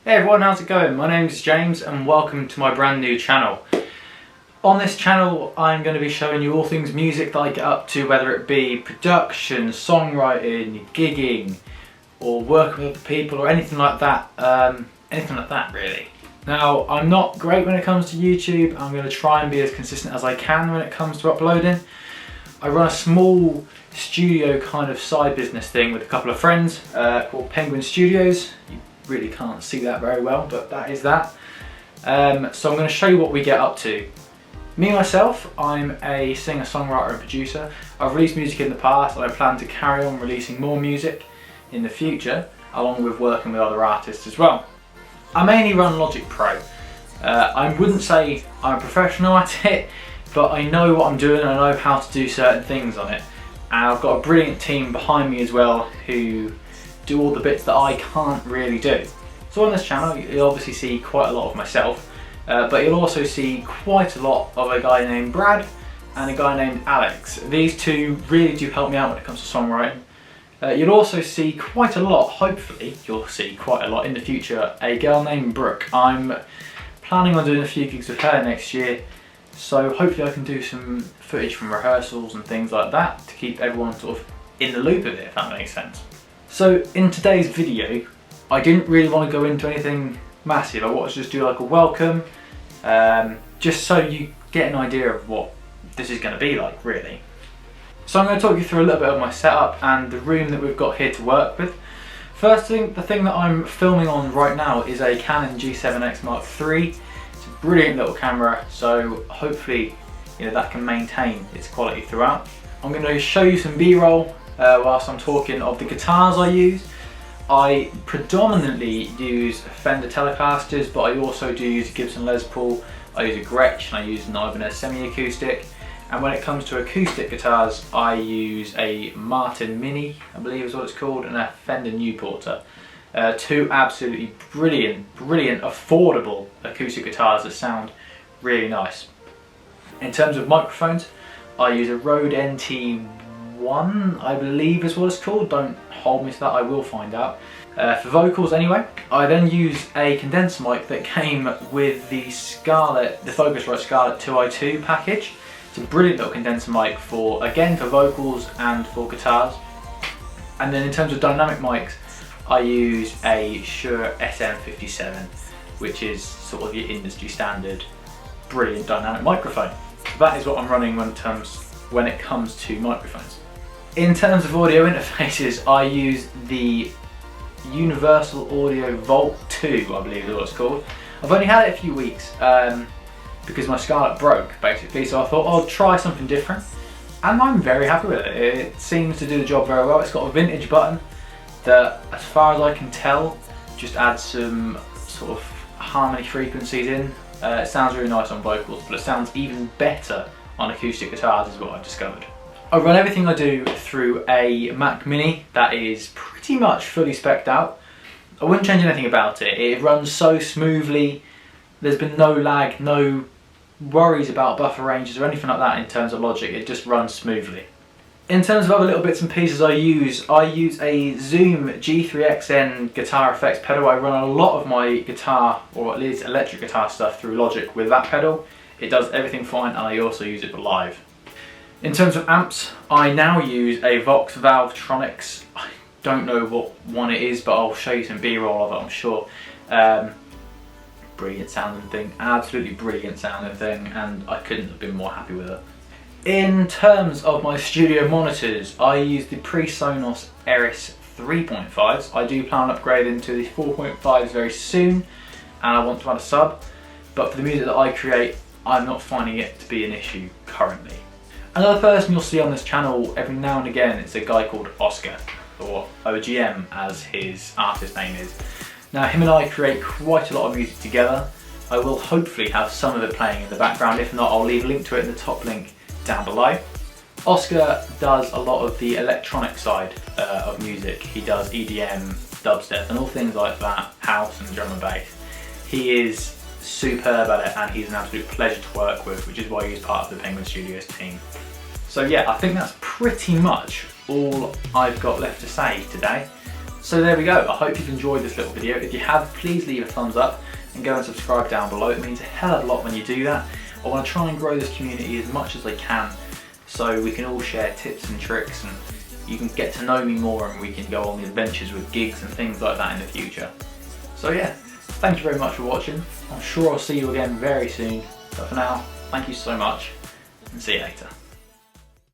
Hey everyone, how's it going? My name is James and welcome to my brand new channel. On this channel I'm going to be showing you all things music that I get up to, whether it be production, songwriting, gigging, or working with other people or anything like that. Really. Now, I'm not great when it comes to YouTube. I'm going to try and be as consistent as I can when it comes to uploading. I run a small studio kind of side business thing with a couple of friends called Penguin Studios. You really can't see that very well, but that is that. So I'm going to show you what we get up to. Me myself, I'm a singer, songwriter and producer. I've released music in the past and I plan to carry on releasing more music in the future, along with working with other artists as well. I mainly run Logic Pro. I wouldn't say I'm a professional at it, but I know what I'm doing and I know how to do certain things on it. And I've got a brilliant team behind me as well who do all the bits that I can't really do. So on this channel you'll obviously see quite a lot of myself, but you'll also see quite a lot of a guy named Brad and a guy named Alex. These two really do help me out when it comes to songwriting. You'll also see quite a lot, hopefully you'll see quite a lot in the future, a girl named Brooke. I'm planning on doing a few gigs with her next year, so hopefully I can do some footage from rehearsals and things like that to keep everyone sort of in the loop of it, if that makes sense. So in today's video, I didn't really want to go into anything massive. I wanted to just do like a welcome, just so you get an idea of what this is going to be like, really. So I'm going to talk you through a little bit of my setup and the room that we've got here to work with. First thing, the thing that I'm filming on right now is a Canon G7X Mark III. It's a brilliant little camera, so hopefully that can maintain its quality throughout. I'm going to show you some B-roll whilst I'm talking of the guitars I use. I predominantly use Fender Telecasters, but I also do use a Gibson Les Paul, I use a Gretsch, and I use an Ibanez semi-acoustic. And when it comes to acoustic guitars, I use a Martin Mini, I believe is what it's called, and a Fender Newporter. Two absolutely brilliant, affordable acoustic guitars that sound really nice. In terms of microphones, I use a Rode NT1, I believe is what it's called. Don't hold me to that, I will find out. For vocals anyway, I then use a condenser mic that came with the Focusrite Scarlett 2i2 package. It's a brilliant little condenser mic for vocals and for guitars. And then in terms of dynamic mics, I use a Shure SM57, which is sort of your industry standard brilliant dynamic microphone. That is what I'm running when it comes to microphones. In terms of audio interfaces, I use the Universal Audio Volt 2, I believe is what it's called. I've only had it a few weeks because my Scarlett broke basically, so I thought I'll try something different, and I'm very happy with it. It seems to do the job very well. It's got a vintage button that, as far as I can tell, just adds some sort of harmony frequencies in. It sounds really nice on vocals, but it sounds even better on acoustic guitars is what I've discovered. I run everything I do through a Mac Mini that is pretty much fully spec'd out. I wouldn't change anything about it. It runs so smoothly. There's been no lag, no worries about buffer ranges or anything like that in terms of Logic. It just runs smoothly. In terms of other little bits and pieces I use a Zoom G3XN guitar effects pedal. I run a lot of my guitar, or at least electric guitar stuff, through Logic with that pedal. It does everything fine, and I also use it for live. In terms of amps, I now use a Vox Valvetronics. I don't know what one it is, but I'll show you some B-roll of it, I'm sure. Brilliant sounding thing, absolutely brilliant sounding thing, and I couldn't have been more happy with it. In terms of my studio monitors, I use the PreSonus Eris 3.5s. I do plan on upgrading to the 4.5s very soon, and I want to add a sub, but for the music that I create, I'm not finding it to be an issue currently. Another person you'll see on this channel every now and again is a guy called Oscar, or OGM as his artist name is. Now, him and I create quite a lot of music together. I will hopefully have some of it playing in the background. If not, I'll leave a link to it in the top link down below. Oscar does a lot of the electronic side of music. He does EDM, dubstep and all things like that, house and drum and bass. He is superb at it and he's an absolute pleasure to work with, which is why he's part of the Penguin Studios team. So yeah, I think that's pretty much all I've got left to say today. So there we go. I hope you've enjoyed this little video. If you have, please leave a thumbs up and go and subscribe down below. It means a hell of a lot when you do that. I want to try and grow this community as much as I can so we can all share tips and tricks, and you can get to know me more, and we can go on the adventures with gigs and things like that in the future. So yeah, thank you very much for watching. I'm sure I'll see you again very soon. But for now, thank you so much, and see you later.